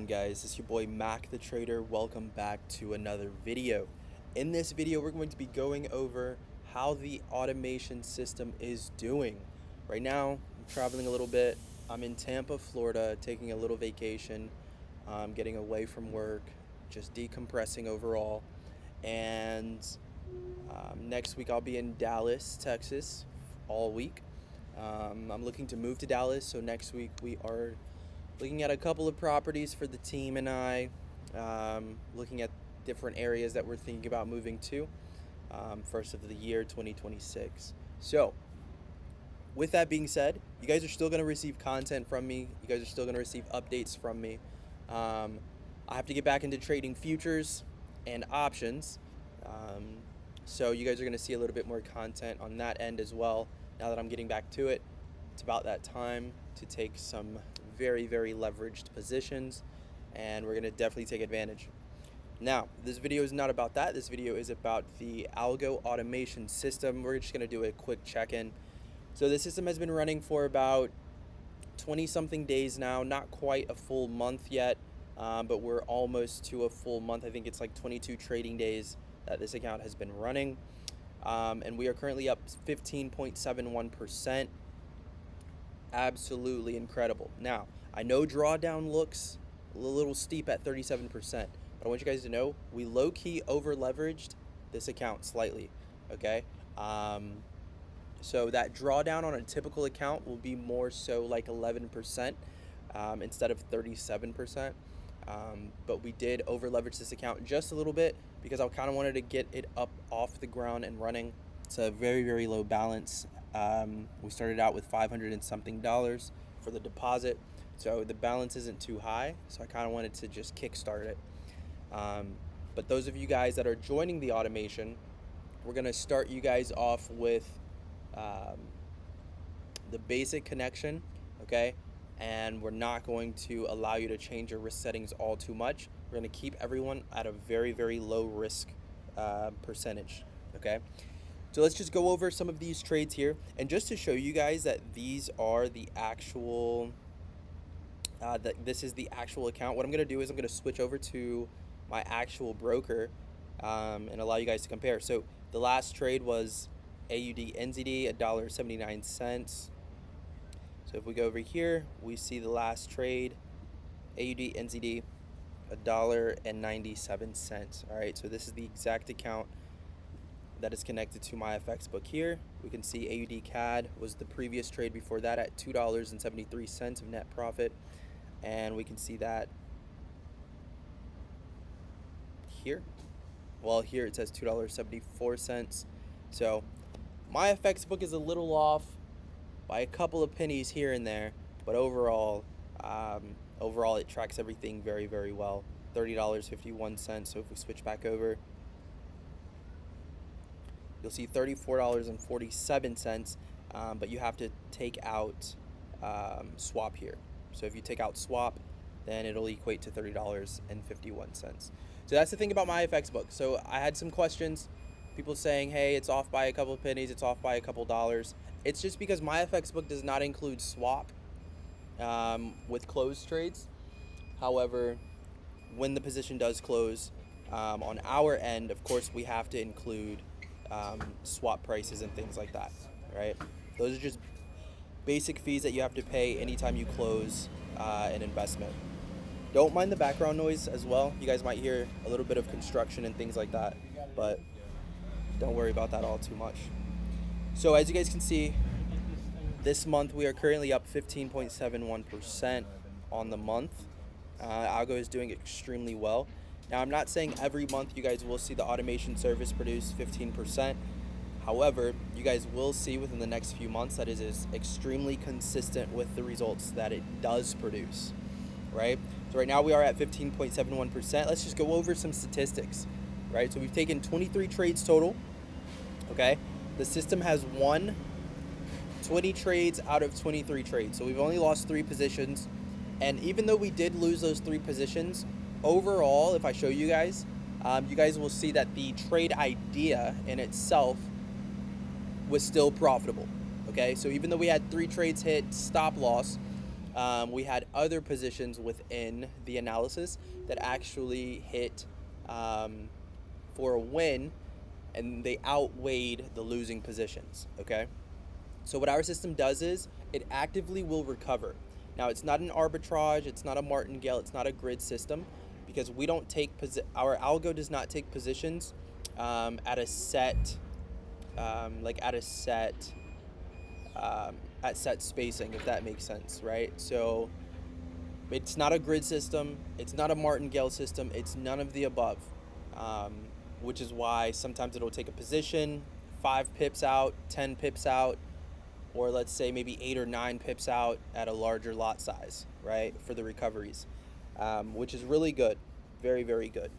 on, guys? It's your boy Mac the Trader. Welcome back to another video. In this video we're going to be going over how the automation system is doing. Right now I'm traveling a little bit. I'm in Tampa, Florida, taking a little vacation, getting away from work, just decompressing overall. And next week I'll be in Dallas, Texas all week. I'm looking to move to Dallas, so next week we are looking at a couple of properties for the team and I, looking at different areas that we're thinking about moving to, first of the year 2026. So with that being said, you guys are still going to receive content from me. You guys are still going to receive updates from me. I have to get back into trading futures and options. So you guys are going to see a little bit more content on that end as well. Now that I'm getting back to it, it's about that time to take some very, very leveraged positions, and we're going to definitely take advantage. Now, this video is not about that. This video is about the ALGO automation system. We're just going to do a quick check-in. So the system has been running for about 20-something days now, not quite a full month yet, but we're almost to a full month. I think it's like 22 trading days that this account has been running, and we are currently up 15.71%. Absolutely incredible. Now, I know drawdown looks a little steep at 37%, but I want you guys to know we low-key over-leveraged this account slightly, okay? So that drawdown on a typical account will be more so like 11% instead of 37%. But we did over-leverage this account just a little bit because I kind of wanted to get it up off the ground and running. It's a very, very low balance. We started out with $500 and something for the deposit, so the balance isn't too high, so I kind of wanted to just kickstart it. But those of you guys that are joining the automation, we're going to start you guys off with the basic connection, okay? And we're not going to allow you to change your risk settings all too much. We're going to keep everyone at a very, very low risk percentage, okay? So let's just go over some of these trades here. And just to show you guys that these are the actual, that this is the actual account, what I'm going to do is I'm going to switch over to my actual broker and allow you guys to compare. So the last trade was AUD NZD, $1.79. So if we go over here, we see the last trade, AUD NZD, $1.97. All right, so this is the exact account that is connected to my FX book here. We can see AUD CAD was the previous trade before that at $2.73 of net profit, and we can see that here. Well, here it says $2.74. So my FX book is a little off by a couple of pennies here and there, but overall it tracks everything very, very well. $30.51. So if we switch back over, you'll see $34.47, but you have to take out swap here. So if you take out swap, then it'll equate to $30.51. So that's the thing about my FX book. So I had some questions, people saying, hey, it's off by a couple of pennies, it's off by a couple dollars. It's just because my FX book does not include swap with closed trades. However, when the position does close, on our end, of course, we have to include swap prices and things like that, right? Those are just basic fees that you have to pay anytime you close an investment. Don't mind the background noise as well. You guys might hear a little bit of construction and things like that, but don't worry about that all too much. So as you guys can see, this month we are currently up 15.71% on the month. ALGO is doing extremely well. Now, I'm not saying every month you guys will see the automation service produce 15%. However, you guys will see within the next few months that it is extremely consistent with the results that it does produce, right? So right now we are at 15.71%. Let's just go over some statistics, right? So we've taken 23 trades total, okay? The system has won 20 trades out of 23 trades. So we've only lost 3 positions. And even though we did lose those 3 positions, overall, if I show you guys will see that the trade idea in itself was still profitable, okay? So even though we had 3 trades hit stop loss, We had other positions within the analysis that actually hit for a win, and they outweighed the losing positions, okay? So what our system does is it actively will recover. Now, it's not an arbitrage, it's not a martingale, it's not a grid system, because we don't take our algo does not take positions at a set like at set spacing, if that makes sense, right? So it's not a grid system, it's not a martingale system, it's none of the above, um, which is why sometimes it'll take a position 5 pips out, 10 pips out, or let's say maybe 8 or 9 pips out at a larger lot size, right, for the recoveries, which is really good, very, very good.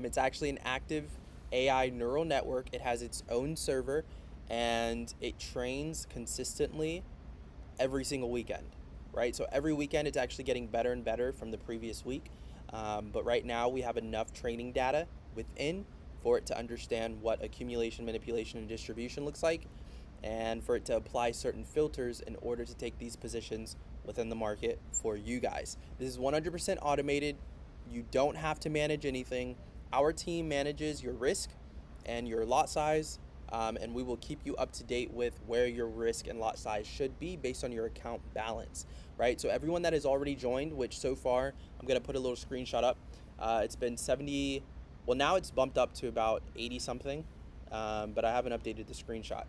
It's actually an active AI neural network. It has its own server, and it trains consistently every single weekend, right? So every weekend it's actually getting better and better from the previous week. But right now we have enough training data within for it to understand what accumulation, manipulation, and distribution looks like, and for it to apply certain filters in order to take these positions within the market for you guys. This is 100% automated. You don't have to manage anything. Our team manages your risk and your lot size, and we will keep you up to date with where your risk and lot size should be based on your account balance, right? So everyone that has already joined, which so far, I'm going to put a little screenshot up. It's been 70, well, now it's bumped up to about 80 something, but I haven't updated the screenshot.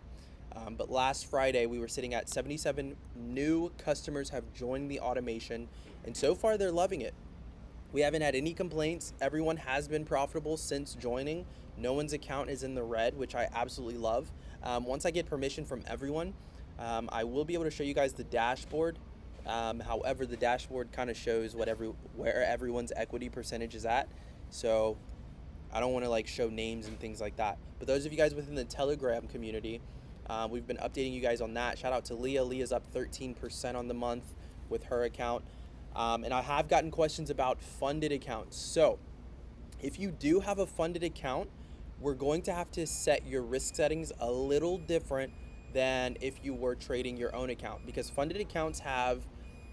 But last Friday, we were sitting at 77 new customers have joined the automation, and so far they're loving it. We haven't had any complaints. Everyone has been profitable since joining. No one's account is in the red, which I absolutely love. Once I get permission from everyone, I will be able to show you guys the dashboard. However, the dashboard kind of shows where everyone's equity percentage is at. So I don't want to like show names and things like that. But those of you guys within the Telegram community, we've been updating you guys on that. Shout out to Leah. Leah's up 13% on the month with her account. And I have gotten questions about funded accounts. So if you do have a funded account, we're going to have to set your risk settings a little different than if you were trading your own account, because funded accounts have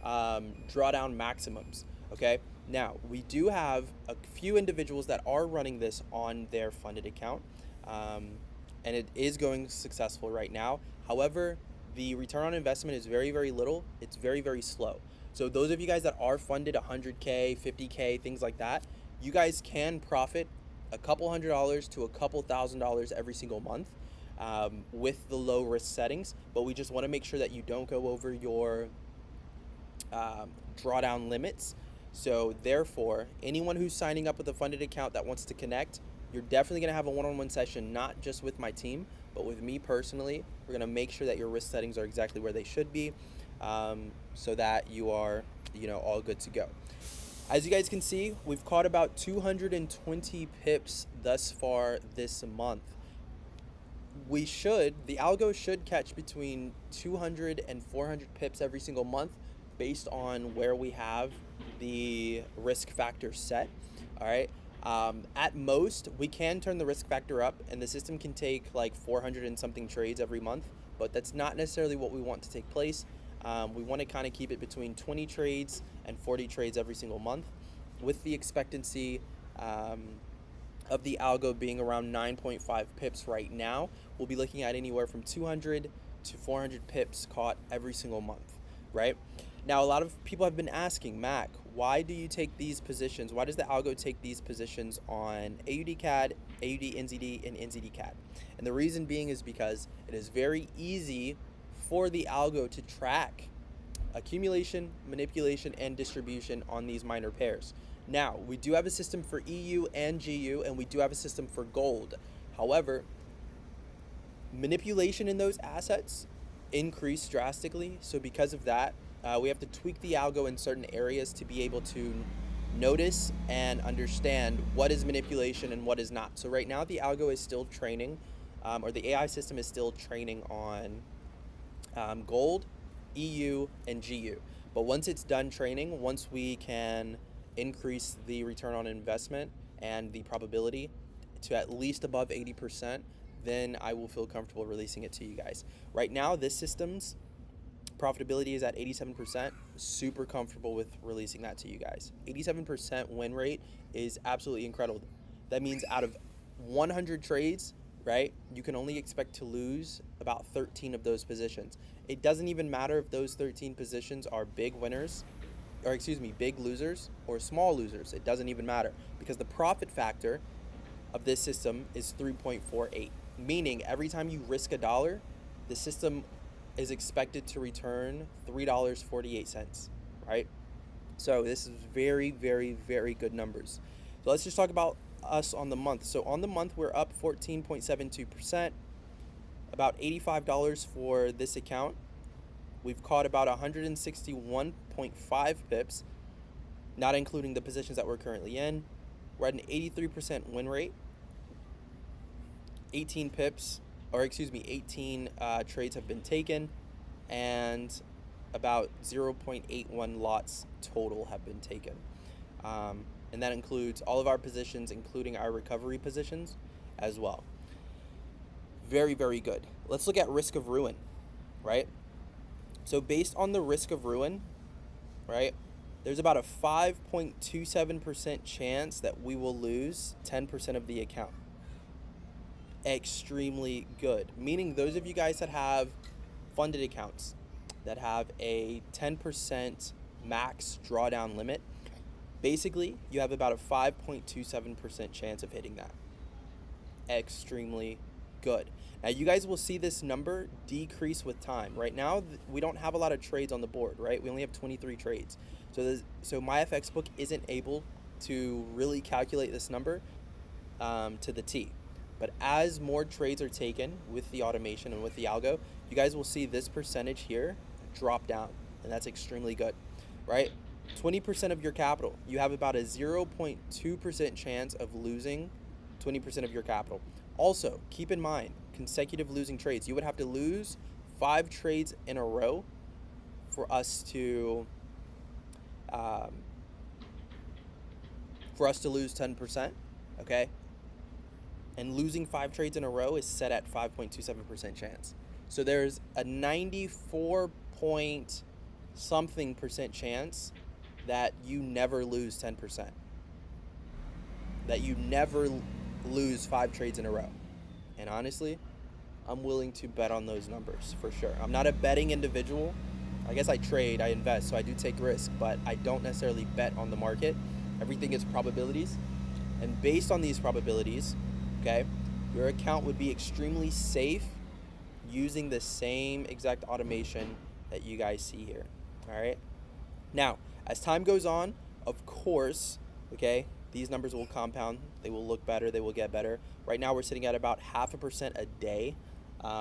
drawdown maximums. Okay. Now, we do have a few individuals that are running this on their funded account, and it is going successful right now. However, the return on investment is very, very little. It's very, very slow. So those of you guys that are funded 100K, 50K, things like that, you guys can profit a couple $100s to a couple $1,000s every single month with the low risk settings. But we just want to make sure that you don't go over your drawdown limits. So therefore, anyone who's signing up with a funded account that wants to connect, you're definitely going to have a one-on-one session, not just with my team, but with me personally. We're going to make sure that your risk settings are exactly where they should be, so that you are, all good to go. As you guys can see, we've caught about 220 pips thus far this month. The algo should catch between 200 and 400 pips every single month based on where we have the risk factor set. All right. At most, we can turn the risk factor up, and the system can take like 400 and something trades every month, but that's not necessarily what we want to take place. We want to kind of keep it between 20 trades and 40 trades every single month, with the expectancy of the algo being around 9.5 pips right now. We'll be looking at anywhere from 200 to 400 pips caught every single month, right? Now, a lot of people have been asking, Mac, why do you take these positions? Why does the algo take these positions on AUD CAD, AUD NZD, and NZD CAD? And the reason being is because it is very easy for the algo to track accumulation, manipulation, and distribution on these minor pairs. Now, we do have a system for EU and GU, and we do have a system for gold. However, manipulation in those assets increased drastically. So because of that, we have to tweak the algo in certain areas to be able to notice and understand what is manipulation and what is not. So right now the algo is still training, or the AI system is still training on gold, EU, and GU. But once it's done training, once we can increase the return on investment and the probability to at least above 80%, then I will feel comfortable releasing it to you guys. Right now, this system's profitability is at 87%. Super comfortable with releasing that to you guys. 87% win rate is absolutely incredible. That means out of 100 trades, right, you can only expect to lose about 13 of those positions. It doesn't even matter if those 13 positions are big winners, or excuse me, big losers or small losers. It doesn't even matter, because the profit factor of this system is 3.48, meaning every time you risk $1, the system is expected to return $3.48, right? So this is very, very, very good numbers. So let's just talk about us on the month. So on the month, we're up 14.72%, about $85 for this account. We've caught about 161.5 pips, not including the positions that we're currently in. We're at an 83% win rate. 18 trades have been taken, and about 0.81 lots total have been taken. And that includes all of our positions, including our recovery positions as well. Very, very good. Let's look at risk of ruin, right? So based on the risk of ruin, right, there's about a 5.27% chance that we will lose 10% of the account. Extremely good. Meaning those of you guys that have funded accounts that have a 10% max drawdown limit, basically you have about a 5.27% chance of hitting that. Extremely good. Now you guys will see this number decrease with time. Right now we don't have a lot of trades on the board, right? We only have 23 trades. So MyFXBook isn't able to really calculate this number to the T. But as more trades are taken with the automation and with the algo, you guys will see this percentage here drop down, and that's extremely good, right? 20% of your capital, you have about a 0.2% chance of losing 20% of your capital. Also, keep in mind, consecutive losing trades. You would have to lose 5 trades in a row for us to lose 10%, okay? And losing 5 trades in a row is set at 5.27% chance. So there's a 94 point something percent chance that you never lose 10%. That you never lose 5 trades in a row. And honestly, I'm willing to bet on those numbers for sure. I'm not a betting individual. I guess I trade, I invest, so I do take risk, but I don't necessarily bet on the market. Everything is probabilities. And based on these probabilities, okay, your account would be extremely safe using the same exact automation that you guys see here. All right. Now, as time goes on, of course, okay, these numbers will compound. They will look better. They will get better. Right now, we're sitting at about 0.5% a day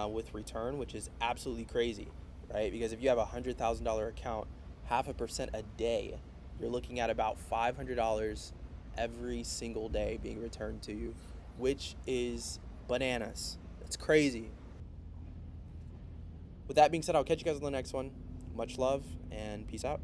with return, which is absolutely crazy, right? Because if you have a $100,000 account, 0.5% a day, you're looking at about $500 every single day being returned to you, which is bananas. That's crazy. With that being said, I'll catch you guys on the next one. Much love and peace out.